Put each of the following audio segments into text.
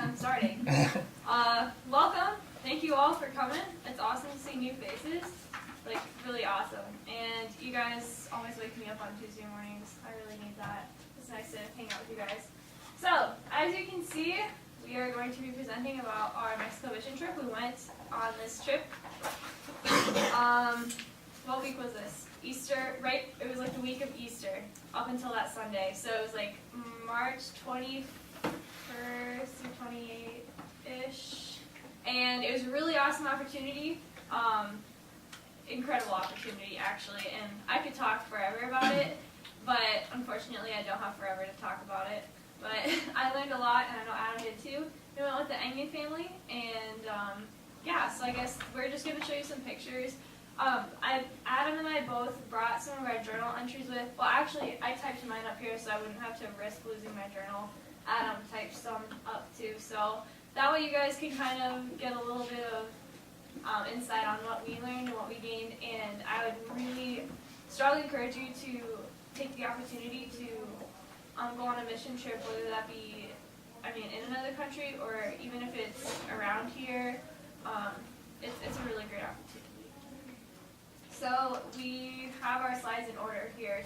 I'm starting. Welcome. Thank you all for coming. It's awesome to see new faces. Like, really awesome. And you guys always wake me up on Tuesday mornings. I really need that. It's nice to hang out with you guys. So, as you can see, we are going to be presenting about our Mexico mission trip. We went on this trip. What week was this? Easter, right? It was like the week of Easter, up until that Sunday. So it was like March 21st through 28th-ish. And it was a really awesome opportunity. Incredible opportunity, actually. And I could talk forever about it, but unfortunately I don't have forever to talk about it. But I learned a lot, and I know Adam did too. We went with the Engen family, and yeah, so I guess we're just going to show you some pictures. Adam and I both brought some of our journal entries with. Well, actually, I typed mine up here so I wouldn't have to risk losing my journal. Adam typed some up too, so that way you guys can kind of get a little bit of insight on what we learned and what we gained. And I would really strongly encourage you to take the opportunity to go on a mission trip, whether that be, in another country or even if it's around here. It's a really great opportunity. So we have our slides in order here.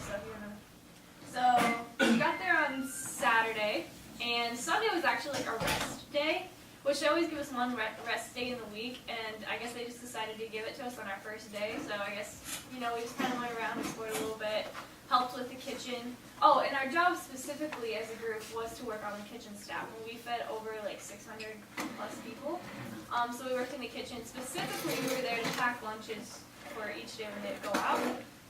So we got there on Saturday, and Sunday was actually like a rest day, which they always give us one rest day in the week, and I guess they just decided to give it to us on our first day. So I guess, we just kind of went around, explored a little bit, helped with the kitchen. Oh, and our job specifically as a group was to work on the kitchen staff. And we fed over like 600 plus people. So we worked in the kitchen. Specifically, we were there to pack lunches for each day when they'd go out.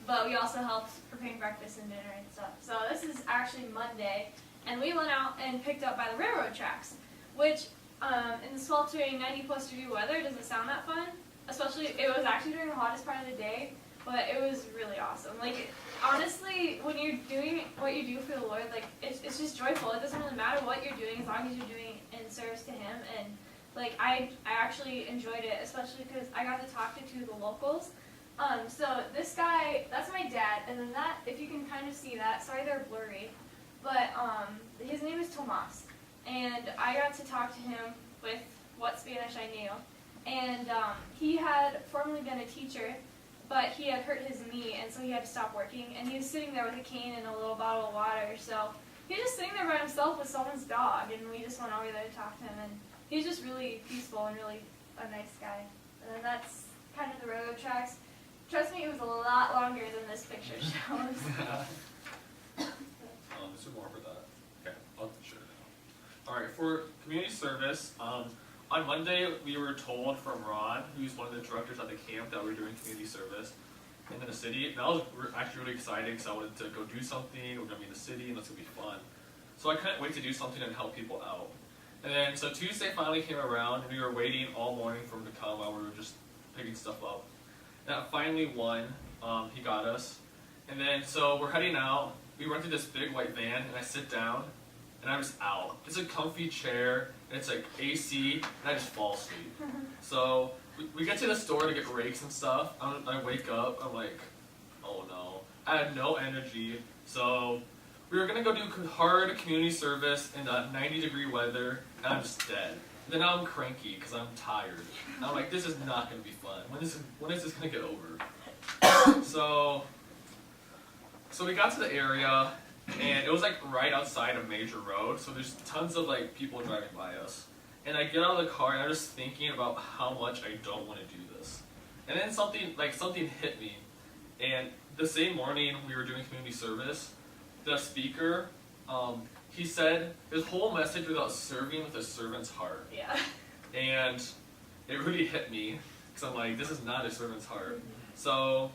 But we also helped preparing breakfast and dinner and stuff. So this is actually Monday, and we went out and picked up by the railroad tracks, which in the sweltering 90 plus degree weather doesn't sound that fun. Especially, it was actually during the hottest part of the day, but it was really awesome. Like, honestly, when you're doing what you do for the Lord, like, it's just joyful. It doesn't really matter what you're doing as long as you're doing it in service to Him. And like, I actually enjoyed it, especially because I got to talk to two of the locals. So this guy, that's my dad, and then that, if you can kind of see that, sorry they're blurry, but his name is Tomas, and I got to talk to him with what Spanish I knew, and he had formerly been a teacher, but he had hurt his knee, and so he had to stop working, and he was sitting there with a cane and a little bottle of water. So he was just sitting there by himself with someone's dog, and we just went over there to talk to him, and he's just really peaceful and really a nice guy. And then that's kind of the railroad tracks. Trust me, it was a lot longer than this picture shows. Is there more for that? Okay, I'll share it now. Alright, for community service, on Monday we were told from Ron, who's one of the directors at the camp, that we were doing community service in the city. And that was actually really exciting because I wanted to go do something. We're going to be in the city and that's going to be fun. So I couldn't wait to do something and help people out. And then, so Tuesday finally came around, and we were waiting all morning for him to come while we were just picking stuff up. And finally won. He got us. And then, so we're heading out. We rented this big white van, and I sit down, and I'm just out. It's a comfy chair, and it's like AC, and I just fall asleep. So we get to the store to get rakes and stuff. I wake up, I'm like, oh no. I had no energy. So we were going to go do hard community service in 90-degree weather, and I'm just dead. And then now I'm cranky because I'm tired. And I'm like, this is not going to be fun. When is this going to get over? So we got to the area, and it was like right outside a major road. So there's tons of like people driving by us. And I get out of the car, and I'm just thinking about how much I don't want to do this. And then something hit me. And the same morning we were doing community service, the speaker, he said his whole message was about serving with a servant's heart. Yeah. And it really hit me, because I'm like, this is not a servant's heart. So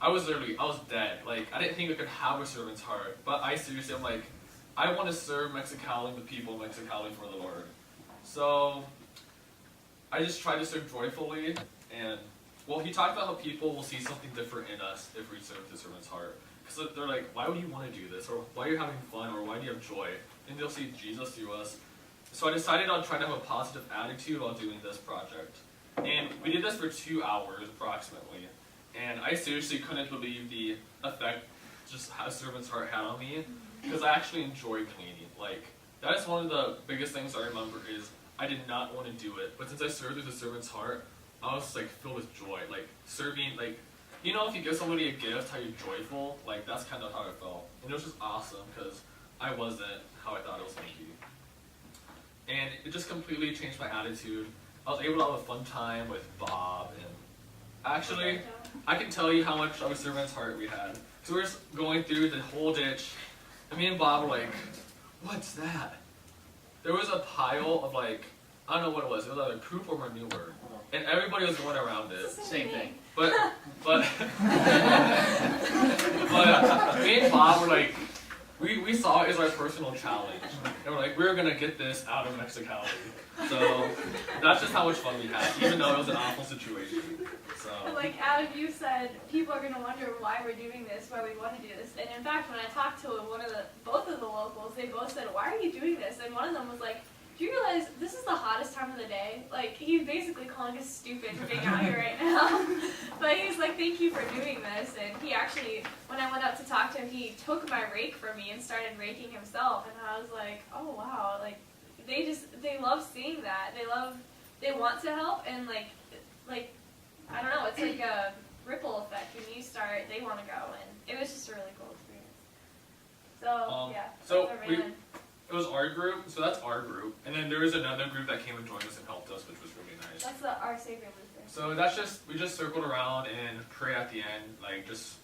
I was dead. Like, I didn't think I could have a servant's heart. But I'm like, I want to serve Mexicali, the people of Mexicali, for the Lord. So I just tried to serve joyfully. And, well, he talked about how people will see something different in us if we serve the servant's heart. So they're like, why would you want to do this? Or why are you having fun? Or why do you have joy? And they'll see Jesus through us. So I decided on trying to have a positive attitude while doing this project. And we did this for 2 hours approximately. And I seriously couldn't believe the effect just how servant's heart had on me. Because I actually enjoy cleaning. Like, that is one of the biggest things I remember is I did not want to do it, but since I served with a servant's heart, I was like filled with joy. Like serving, like you know, if you give somebody a gift, how you're joyful, like that's kind of how I felt, and it was just awesome because I wasn't how I thought it was going to be, and it just completely changed my attitude. I was able to have a fun time with Bob, and actually, I can tell you how much of a servant's heart we had. So we're just going through the whole ditch, and me and Bob were like, "What's that?" There was a pile of like, I don't know what it was either poop or manure, and everybody was going around it. Same thing. But but me and Bob were like, we saw it as our personal challenge, and we're like, we're gonna get this out of Mexicali. So that's just how much fun we had, even though it was an awful situation. So like Adam, you said people are gonna wonder why we're doing this, why we want to do this. And in fact, when I talked to both of the locals, they both said, "Why are you doing this?" And one of them was like, "Do you realize this is the hottest time of the day?" Like he's basically calling us stupid for being out here right now. But he's like, "Thank you for doing this." And he actually, when I went up to talk to him, he took my rake from me and started raking himself. And I was like, "Oh wow!" Like they love seeing that. They want to help, and like I don't know, it's like a ripple effect. When you start, they want to go, and it was just a really cool experience. So yeah. So that's our van. it was our group, so that's our group, and then there was another group that came and joined us and helped us, which was really nice. That's the Our Savior Luther. So that's we just circled around and pray at the end, like just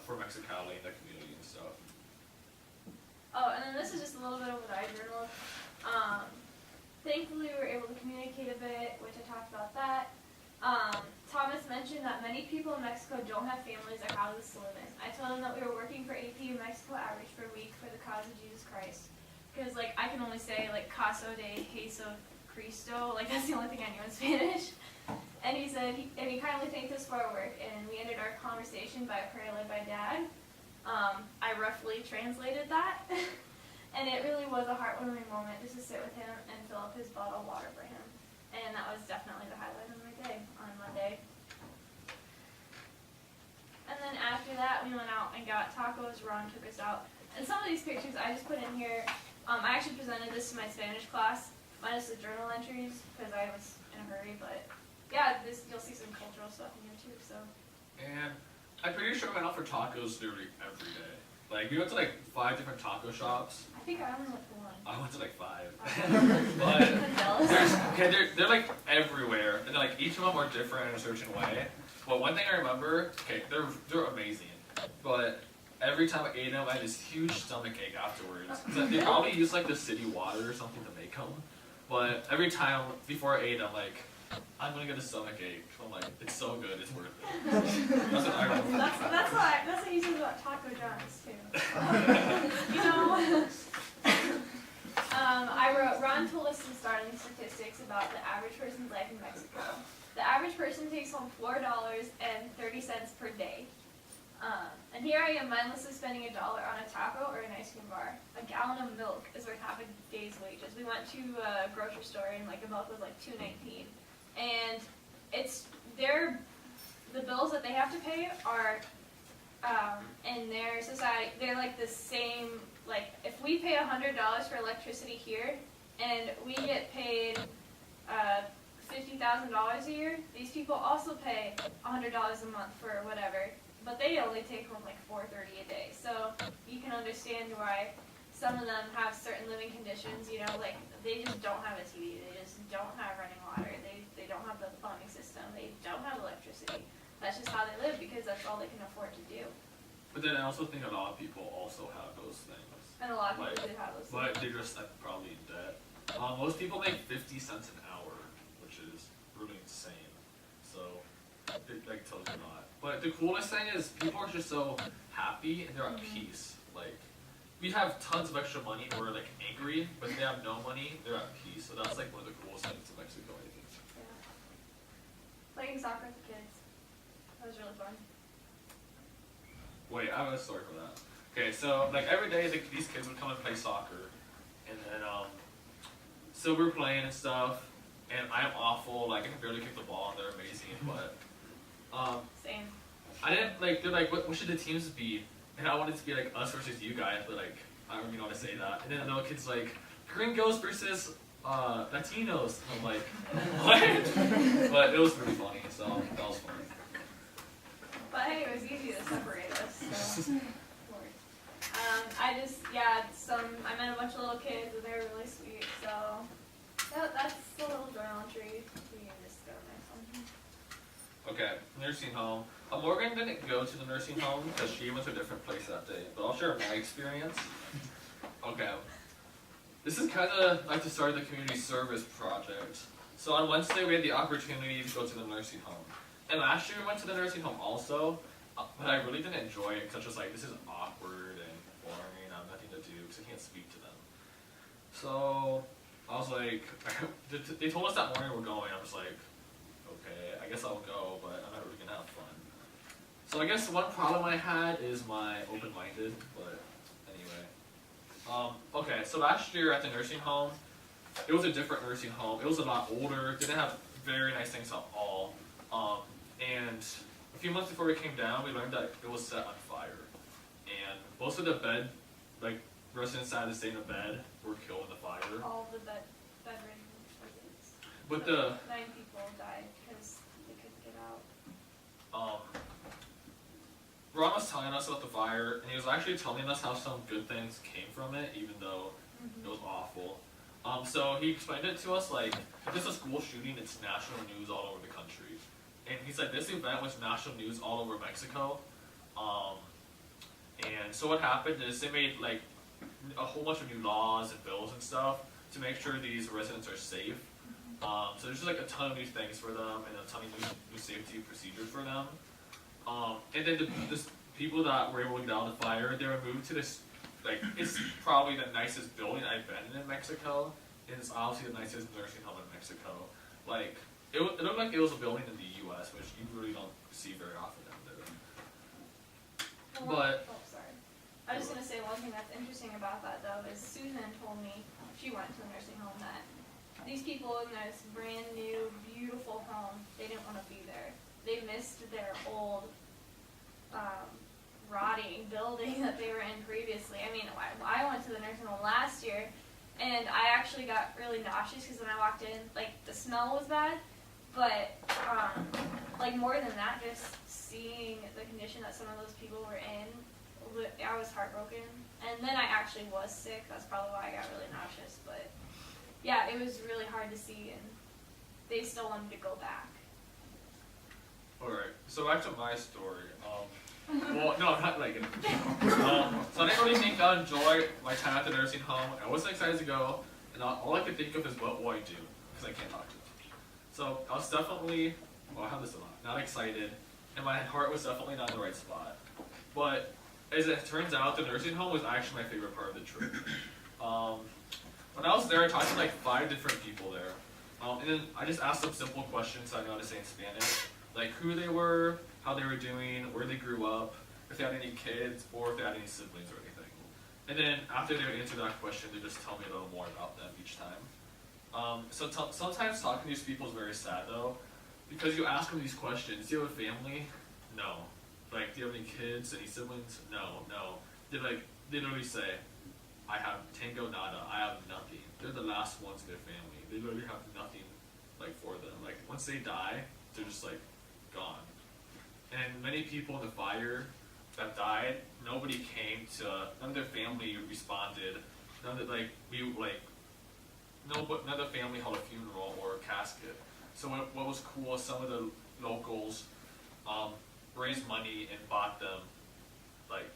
for Mexicali and the community and stuff. Oh, and then this is just a little bit of what I journaled. Thankfully, we were able to communicate a bit, which I talked about that. Thomas mentioned that many people in Mexico don't have families like houses to live in. I told him that we were working for APU Mexico Outreach for a week for the cause of Jesus Christ. Because, like, I can only say, like, Caso de Jesu Cristo, like, that's the only thing I knew in Spanish. And he said, and he kindly thanked us for our work, and we ended our conversation by a prayer led by Dad. I roughly translated that. And it really was a heartwarming moment just to sit with him and fill up his bottle of water for him. And that was definitely the highlight of my day on Monday. And then after that, we went out and got tacos. Ron took us out. And some of these pictures I just put in here. I actually presented this to my Spanish class, minus the journal entries, because I was in a hurry. But yeah, you'll see some cultural stuff in here too. So. And I'm pretty sure I went out for tacos literally every day. Like we went to like 5 different taco shops. I think I only went to one. I went to like 5. But they're like everywhere, and like each of them are different in a certain way. But one thing I remember, they're amazing. But every time I ate them, I had this huge stomach ache afterwards. They probably use like the city water or something to make them. But every time before I ate, I'm like, I'm gonna get a stomach ache. I'm like, it's so good, it's worth it. That's what I remember. That's what you said about Taco John's too. You know. I wrote, Ron told us some startling statistics about the average person's life in Mexico. The average person takes home $4.30 per day. And here I am mindlessly spending $1 on a taco or an ice cream bar. A gallon of milk is worth half a day's wages. We went to a grocery store and like the milk was like $2.19. And the bills that they have to pay are, in their society, they're like the same, like if we pay $100 for electricity here and we get paid $50,000 a year, these people also pay $100 a month for whatever, but they only take home like $4.30 a day. So you can understand why some of them have certain living conditions, you know, like they just don't have a TV, they just don't have running water, they don't have the plumbing system, they don't have electricity. That's just how they live because that's all they can afford to do. But then I also think a lot of people also have those things. And a lot of people do have those things. But they're just like, probably in debt. Most people make 50 cents an hour, which is really insane. So it like tells you a lot. But the coolest thing is people are just so happy and they're at peace. Like we have tons of extra money and we're like angry, but they have no money, they're at peace. So that's like one of the coolest things in Mexico, I think. Yeah. Playing soccer with the kids. That was really fun. Wait, I have a story for that. Okay, so like every day these kids would come and play soccer, and then so we're playing and stuff, and I'm awful. Like I can barely kick the ball, and they're amazing. But Same. I didn't like. They're like, what should the teams be? And I wanted to be like us versus you guys, but like I don't even know how to say that. And then another kid's like, gringos versus Latinos. I'm like, what? But it was pretty funny, so that was funny. But hey, it was easy to separate us. So. I met a bunch of little kids and they were really sweet. So that's the little journal entry. We can just go next one. Okay, nursing home. Morgan didn't go to the nursing home because she went to a different place that day, but I'll share my experience. Okay. This is kind of like the start of the community service project. So on Wednesday, we had the opportunity to go to the nursing home. And last year, we went to the nursing home also, but I really didn't enjoy it because I was just like, this is awkward and boring, I have nothing to do because I can't speak to them. So I was like, they told us that morning we're going. I was like, okay, I guess I'll go, but I'm not really gonna have fun. So I guess one problem I had is my open-minded, but anyway. Okay, so last year at the nursing home, it was a different nursing home. It was a lot older, didn't have very nice things at all. And a few months before we came down, we learned that it was set on fire. And most of the residents that had to stay in the bed were killed in the fire. All the bedridden residents. But so 9 people died because they couldn't get out. Ron was telling us about the fire, and he was actually telling us how some good things came from it, even though it was awful. So he explained it to us like, if it's a school shooting, it's national news all over the country. And he said this event was national news all over Mexico. And so what happened is they made like a whole bunch of new laws and bills and stuff to make sure these residents are safe. So there's just like a ton of new things for them and a ton of new safety procedures for them. And then the people that were able to get out of the fire, they were moved to this, like, it's probably the nicest building I've been in Mexico. And it's obviously the nicest nursing home in Mexico. Like, it looked like it was a building in the U.S., which you really don't see very often out there. But sorry. I was just gonna say one thing that's interesting about that though is Susan told me she went to a nursing home that these people in this brand new, beautiful home, they didn't want to be there. They missed their old, rotting building that they were in previously. I mean, I went to the nursing home last year, and I actually got really nauseous because when I walked in, like, the smell was bad, but, like, more than that, just seeing the condition that some of those people were in, I was heartbroken. And then I actually was sick. That's probably why I got really nauseous, but, yeah, it was really hard to see, and they still wanted to go back. alright, so back to my story. Well, no, not like it. So I didn't really think I'd enjoy my time at the nursing home. I wasn't excited to go, and all I could think of is what will I do, because I can't talk to them. So I was definitely, well, I have this a lot, not excited, and my heart was definitely not in the right spot. But as it turns out, the nursing home was actually my favorite part of the trip. When I was there, I talked to like 5 different people there. And then I just asked them simple questions so I know how to say in Spanish. Like who they were, how they were doing, where they grew up, if they had any kids, or if they had any siblings or anything. And then after they would answer that question, they just tell me a little more about them each time. Sometimes talking to these people is very sad though, because you ask them these questions. Do you have a family? No. Like, do you have any kids, any siblings? No. They literally say, I have tango nada, I have nothing. They're the last ones in their family. They literally have nothing, like, for them. Like, once they die, they're just, like, gone. And many people in the fire that died, nobody came to, none of their family responded. None of the family held a funeral or a casket. So what was cool is some of the locals raised money and bought them, like,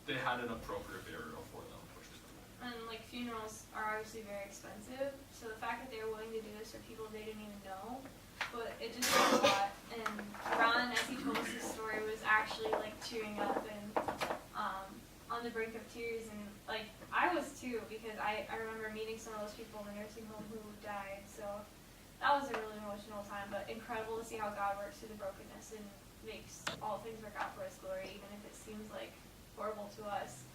they had an appropriate burial for them, which was cool. And, like, funerals are obviously very expensive, so the fact that they were willing to do this for people they didn't even know, but it just meant a lot. And Ron, as he told us his story, was actually, like, tearing up and on the brink of tears, and, like, I was too, because I remember meeting some of those people in the nursing home who died, so that was a really emotional time, but incredible to see how God works through the brokenness and makes all things work out for His glory, even if it seems like horrible to us.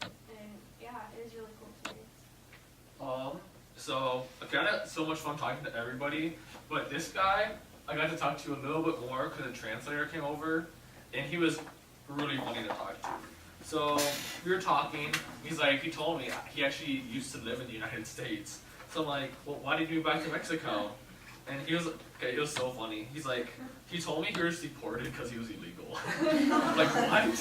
And yeah, it is really cool experience. So I had so much fun talking to everybody, but this guy I got to talk to a little bit more because the translator came over, and he was really funny to talk to. So we were talking. He told me he actually used to live in the United States. So I'm like, well, why did you move back to Mexico? And he was, okay, it was so funny. He's like, he told me he was deported because he was illegal. I'm like, what?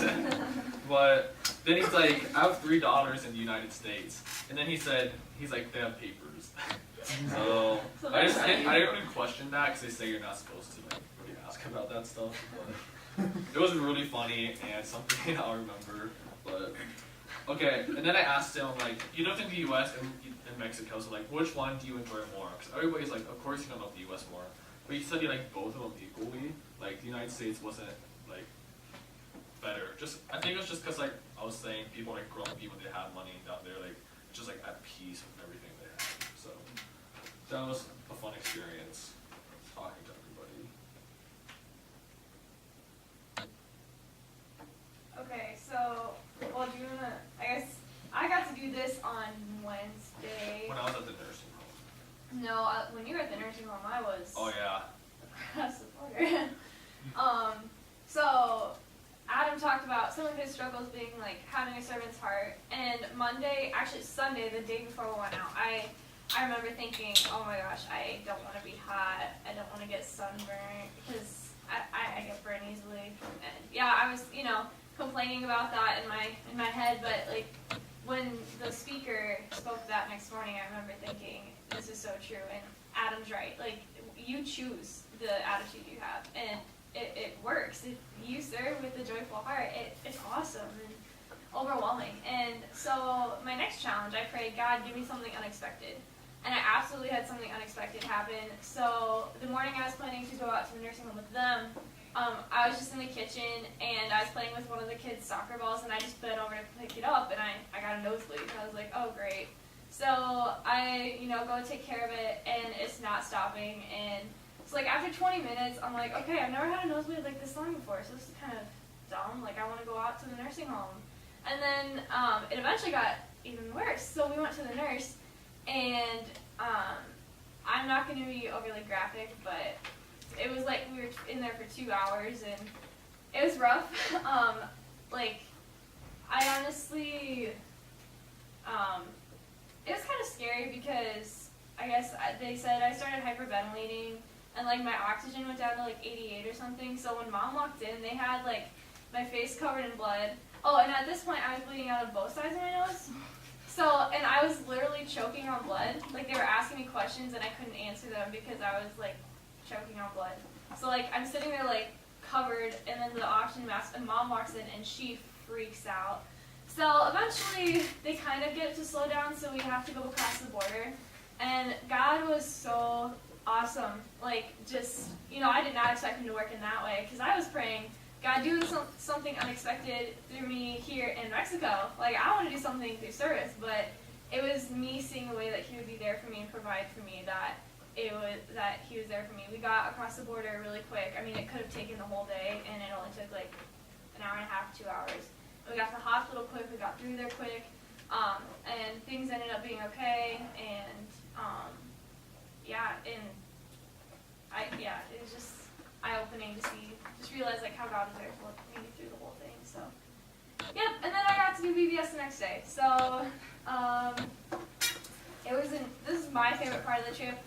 But then he's like, I have $3 in the United States. And then he's like, they have papers. So I didn't really question that because they say you're not supposed to like really ask about that stuff. But it was really funny and something I'll remember. But okay, and then I asked him like, you lived in the U.S. and in Mexico, so like, which one do you enjoy more? Because everybody's like, of course you're gonna love the U.S. more. But he said he liked both of them equally. Like the United States wasn't like better. I think it was just because like I was saying, people like grumpy when they have money down there, like just like at peace with everything they have. So that was a fun experience talking to everybody. Okay, so, well, do you wanna, I guess, I got to do this on Wednesday. When I was at the nursing home. No, when you were at the nursing home, I was Oh yeah. a supporter. So, Adam talked about some of his struggles being like having a servant's heart, and Monday, actually Sunday, the day before we went out, I remember thinking, oh my gosh, I don't want to be hot, I don't want to get sunburned, because I get burned easily, and yeah, I was, complaining about that in my head, but like, when the speaker spoke that next morning, I remember thinking, this is so true, and Adam's right, like, you choose the attitude you have, and it works. If you serve with a joyful heart, it's awesome and overwhelming. And so my next challenge, I prayed, God, give me something unexpected. And I absolutely had something unexpected happen. So the morning I was planning to go out to the nursing home with them, I was just in the kitchen and I was playing with one of the kids' soccer balls, and I just bent over to pick it up, and I got a nosebleed. And I was like, oh great. So I, go take care of it, and it's not stopping. And so like after 20 minutes, I'm like, okay, I've never had a nosebleed like this long before, so this is kind of dumb. Like I want to go out to the nursing home. And then it eventually got even worse. So we went to the nurse, and I'm not going to be overly graphic, but it was like we were in there for 2 hours, and it was rough. I honestly, it was kind of scary because I guess they said I started hyperventilating, and like my oxygen went down to like 88 or something. So when Mom walked in, they had like my face covered in blood. Oh, and at this point I was bleeding out of both sides of my nose. So, and I was literally choking on blood. Like they were asking me questions and I couldn't answer them because I was like choking on blood. So like I'm sitting there like covered, and then the oxygen mask, and Mom walks in and she freaks out. So eventually they kind of get to slow down, so we have to go across the border. And God was so awesome. Like just, I did not expect him to work in that way, because I was praying, God, do something unexpected through me here in Mexico. Like I want to do something through service, but it was me seeing a way that he would be there for me and provide for me, that he was there for me. We got across the border really quick. I mean, it could have taken the whole day, and it only took like an hour and a half, 2 hours. We got to the hospital quick, we got through there quick, and things ended up being okay, and it was just eye-opening to realize like how God was there for me through the whole thing. So, yep. And then I got to do VBS the next day. So, this is my favorite part of the trip.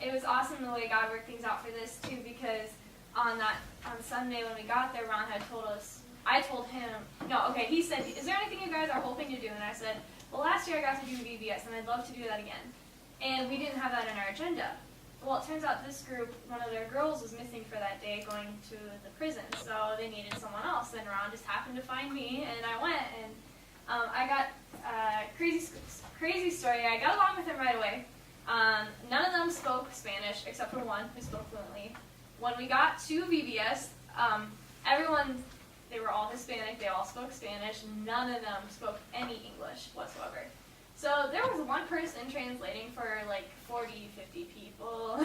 It was awesome the way God worked things out for this too, because on Sunday when we got there, Ron had told us. I told him, he said, is there anything you guys are hoping to do? And I said, well, last year I got to do VBS, and I'd love to do that again. And we didn't have that in our agenda. Well, it turns out this group, one of their girls was missing for that day going to the prison, so they needed someone else. And Ron just happened to find me, and I went, and I got crazy story. I got along with him right away. None of them spoke Spanish, except for one who spoke fluently. When we got to VBS, everyone, they were all Hispanic, they all spoke Spanish, none of them spoke any English whatsoever. So there was one person translating for like 40, 50 people,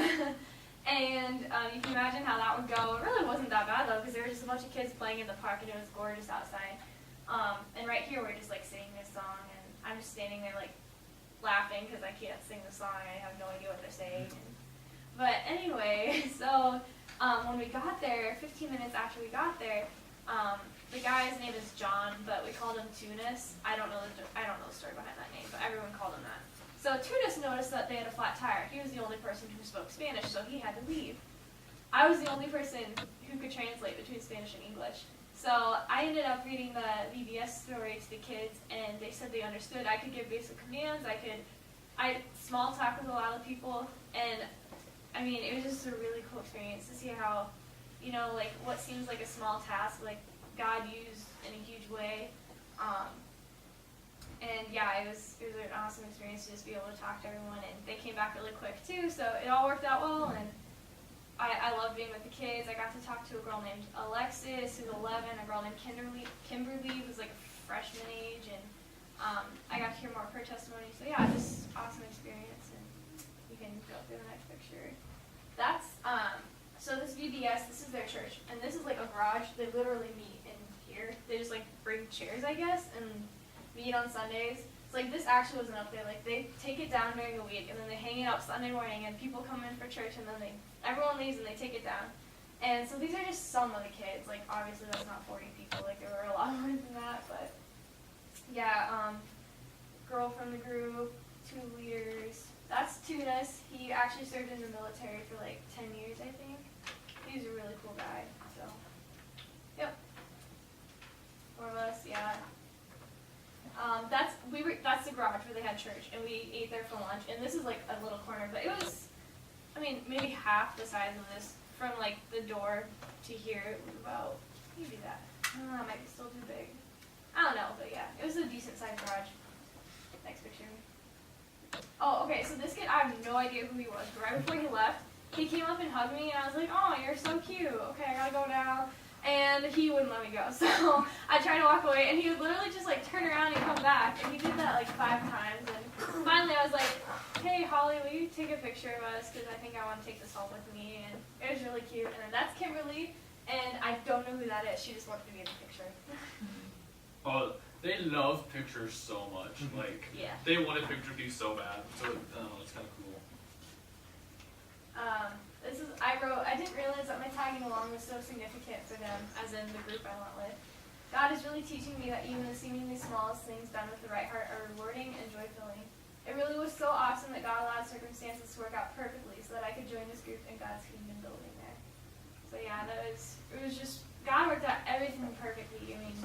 and you can imagine how that would go. It really wasn't that bad though, because there were just a bunch of kids playing in the park, and it was gorgeous outside. And right here we're just like singing this song, and I'm just standing there like laughing because I can't sing the song, I have no idea what they're saying. But anyway, so when we got there, 15 minutes after we got there, the guy's name is John, but we called him Tunis. I don't know the story behind that name, but everyone called him that. So Tunis noticed that they had a flat tire. He was the only person who spoke Spanish, so he had to leave. I was the only person who could translate between Spanish and English. So I ended up reading the VBS story to the kids, and they said they understood. I could give basic commands. I small talk with a lot of people, and I mean, it was just a really cool experience to see how, you know, like what seems like a small task, like God used in a huge way. And yeah, it was an awesome experience to just be able to talk to everyone, and they came back really quick too, so it all worked out well, and I love being with the kids. I got to talk to a girl named Alexis, who's 11, a girl named Kimberly, who's like a freshman age, and I got to hear more of her testimony, so yeah, just awesome experience, and you can go through the next picture. That's, so this VBS, this is their church, and this is like a garage. They literally meet in here. They just like bring chairs, I guess, and meet on Sundays. It's like this actually wasn't up there. Like they take it down during the week, and then they hang it up Sunday morning, and people come in for church, and then everyone leaves and they take it down. And so these are just some of the kids. Like obviously that's not 40 people. Like there were a lot more than that, but yeah. Girl from the group, 2 leaders. That's Tunis. He actually served in the military for like 10 years, I think. He's a really cool guy. So, yep. 4 of us, yeah. That's the garage where they had church, and we ate there for lunch. And this is like a little corner, but it was, I mean, maybe half the size of this. From like the door to here, it was about maybe that. I don't know, it might be still too big. I don't know, but yeah, it was a decent sized garage. Next picture. Oh, okay, so this kid, I have no idea who he was, but right before he left, he came up and hugged me, and I was like, oh, you're so cute. Okay, I gotta go now. And he wouldn't let me go, so I tried to walk away, and he would literally just like turn around and come back, and he did that like 5 times, and finally I was like, hey, Holly, will you take a picture of us, because I think I want to take this home with me, and it was really cute. And then that's Kimberly, and I don't know who that is. She just wanted to be in the picture. Oh, they love pictures so much. Like, yeah. They want a picture of you so bad. So, it's kind of cool. I didn't realize that my tagging along was so significant for them, as in the group I went with. God is really teaching me that even the seemingly smallest things done with the right heart are rewarding and joy-filling. It really was so awesome that God allowed circumstances to work out perfectly so that I could join this group in God's kingdom building there. So yeah, it was just, God worked out everything perfectly. I mean,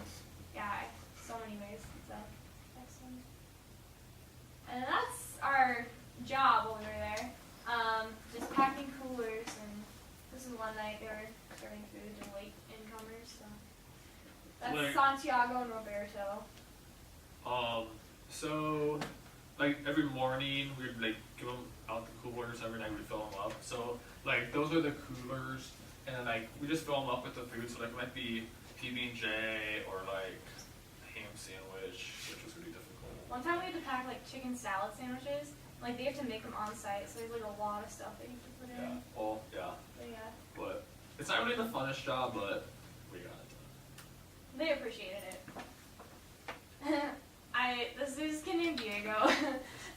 yeah, so many ways. So, excellent. And that's our job while we were there. Just packing coolers, and this is one night they were serving food to late incomers. So that's like, Santiago and Roberto. So like every morning we'd like give them out the coolers. Every night we'd fill them up. So like those are the coolers, and then like we just fill them up with the food. So like it might be PB&J or like ham sandwich, which was really difficult. One time we had to pack like chicken salad sandwiches. Like they have to make them on site, so there's like a lot of stuff that you have to put in. Yeah. Well, yeah. But yeah. But it's not really the funnest job, but we got it done. They appreciated it. This is kid named Diego,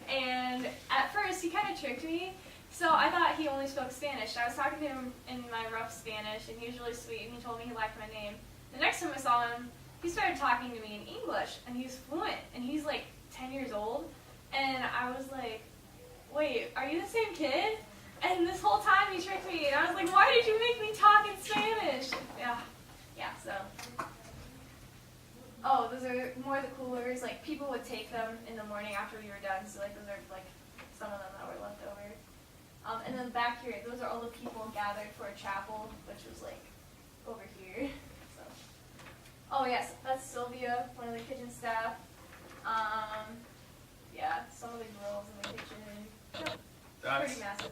and at first he kind of tricked me. So I thought he only spoke Spanish. I was talking to him in my rough Spanish, and he was really sweet, and he told me he liked my name. The next time I saw him, he started talking to me in English, and he's fluent, and he's like 10 years old, and I was like, wait, are you the same kid? And this whole time he tricked me, and I was like, why did you make me talk in Spanish? Yeah, so. Oh, those are more of the coolers. Like, people would take them in the morning after we were done, so like those are like some of them that were left over. And then back here, those are all the people gathered for a chapel, which was like over here. So. Oh yes, that's Sylvia, one of the kitchen staff. Yeah, some of the girls in the kitchen. Yep. That's pretty massive.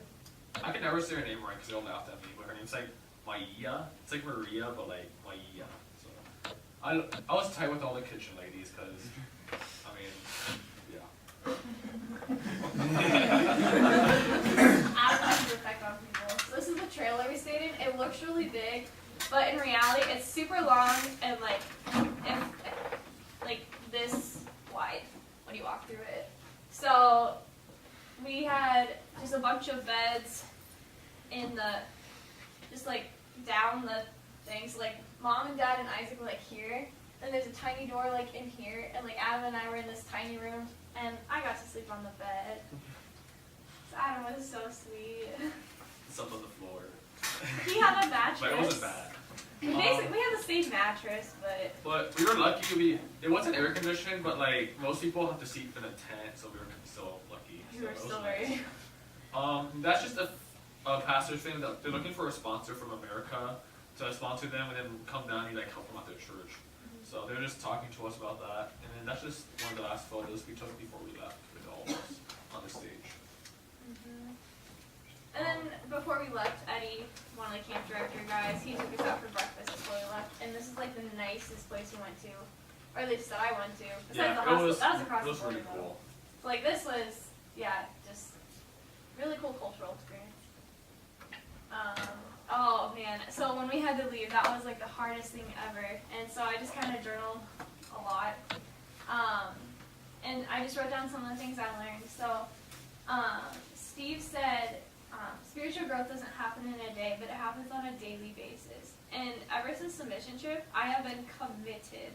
I can never say her name right because they'll laugh at me, but her name's like Maia. It's like Maria, but like Maia. So I was tight with all the kitchen ladies because, I mean, yeah. Absolute effect on people. So this is the trailer we stayed in. It looks really big, but in reality, it's super long and like this wide when you walk through it. So we had just a bunch of beds in just like down the things. Like Mom and Dad and Isaac were like here, and there's a tiny door like in here, and like Adam and I were in this tiny room, and I got to sleep on the bed. So Adam was so sweet. Slept on the floor. He had a mattress. But it wasn't bad. Basically, we had the same mattress, but. But we were lucky. It wasn't air conditioned, but like most people have to sleep in a tent, so we were still lucky. We were still very. That's just a pastor's thing. That they're looking for a sponsor from America to sponsor them, and then come down and like help them out their church. So they're just talking to us about that, and then that's just one of the last photos we took before we left with all of us on the stage. And then before we left, Eddie, one of the camp director guys, he took us out for breakfast before we left, and this is like the nicest place we went to, or at least that I went to. Besides the hospital, that was across the border. Really cool. So like this was, just really cool cultural experience. Oh man, so when we had to leave, that was like the hardest thing ever, and so I just kind of journaled a lot, and I just wrote down some of the things I learned. So Steve said, spiritual growth doesn't happen in a day, but it happens on a daily basis. And ever since the mission trip, I have been committed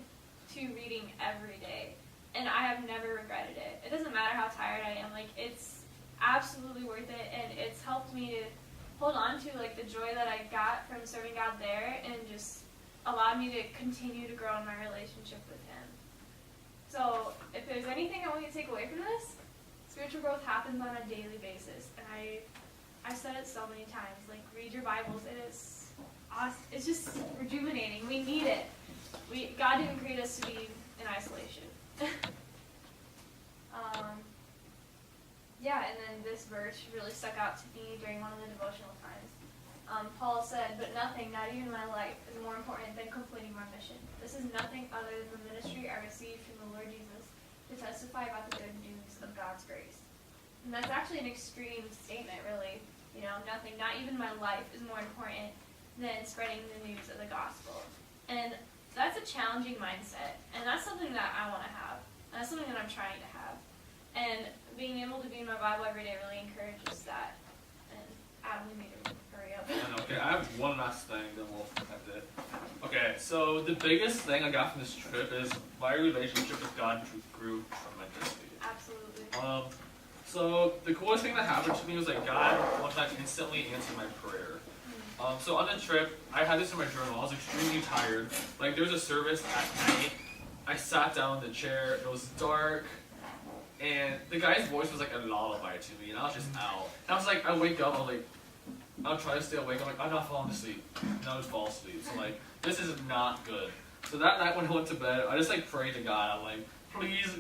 to reading every day, and I have never regretted it. It doesn't matter how tired I am, like it's absolutely worth it, and it's helped me to hold on to like the joy that I got from serving God there, and just allowed me to continue to grow in my relationship with Him. So if there's anything I want you to take away from this, spiritual growth happens on a daily basis, and I've said it so many times. Like, read your Bibles. It is awesome. It's just rejuvenating. We need it. God didn't create us to be in isolation. And then this verse really stuck out to me during one of the devotional times. Paul said, "But nothing, not even my life, is more important than completing my mission. This is nothing other than the ministry I received from the Lord Jesus to testify about the good news of God's grace." And that's actually an extreme statement, really. Nothing, not even my life, is more important than spreading the news of the gospel. And that's a challenging mindset, and that's something that I want to have. And that's something that I'm trying to have. And being able to be in my Bible every day really encourages that. And Adam, we need to hurry up. Okay, I have one last thing, then we'll end it. Okay, so the biggest thing I got from this trip is my relationship with God grew tremendously. Absolutely. So the coolest thing that happened to me was like God one time instantly answered my prayer. So on the trip, I had this in my journal. I was extremely tired. Like there was a service at night. I sat down in the chair. It was dark, and the guy's voice was like a lullaby to me, and I was just out. And I was like, I wake up. I'm like, I'll try to stay awake. I'm like, I'm not falling asleep. And I just fall asleep. So like, this is not good. So that night when I went to bed, I just like prayed to God. I'm like, please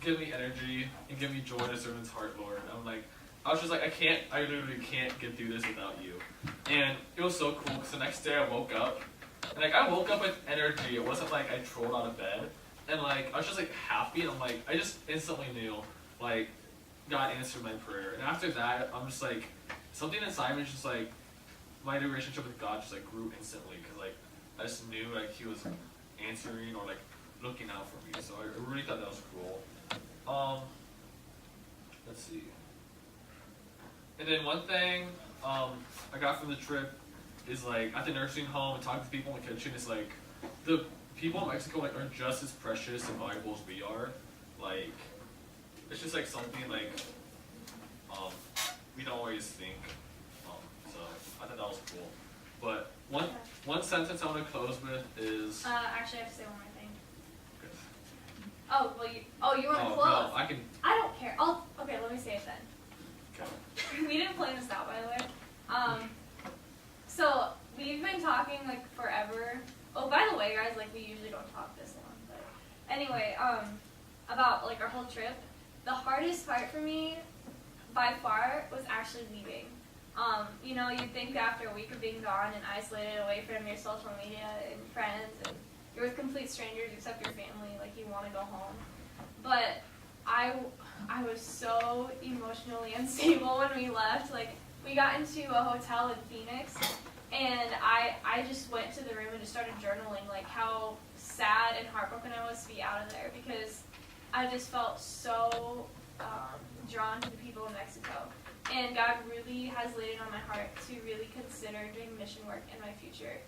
give me energy and give me joy to serve His heart, Lord. And I'm like, I was just like, I literally can't get through this without you. And it was so cool because the next day I woke up, and like I woke up with energy. It wasn't like I trolled out of bed, and like I was just like happy, and I'm like, I just instantly knew like God answered my prayer. And after that, I'm just like, something inside me just like, my relationship with God just like grew instantly, because like I just knew like He was answering or like looking out for me. So I really thought that was cool. Let's see. And then one thing I got from the trip is like at the nursing home and talking to people in the kitchen, is like the people in Mexico like are just as precious and valuable as we are. Like it's just like something like we don't always think. So I thought that was cool. But one sentence I want to close with is Actually, I have to say one more thing. Okay. You want to close? No, I can. I don't care. Okay, let me say it then. Okay. We didn't plan this out, by the way. So we've been talking like forever. Oh, by the way, guys, like we usually don't talk this long, but anyway, about like our whole trip. The hardest part for me, by far, was actually leaving. You'd think after a week of being gone and isolated away from your social media and friends, and you're with complete strangers except your family, like you want to go home. But I was so emotionally unstable when we left. Like, we got into a hotel in Phoenix, and I just went to the room and just started journaling, like, how sad and heartbroken I was to be out of there, because I just felt so drawn to the people in Mexico. And God really has laid it on my heart to really consider doing mission work in my future.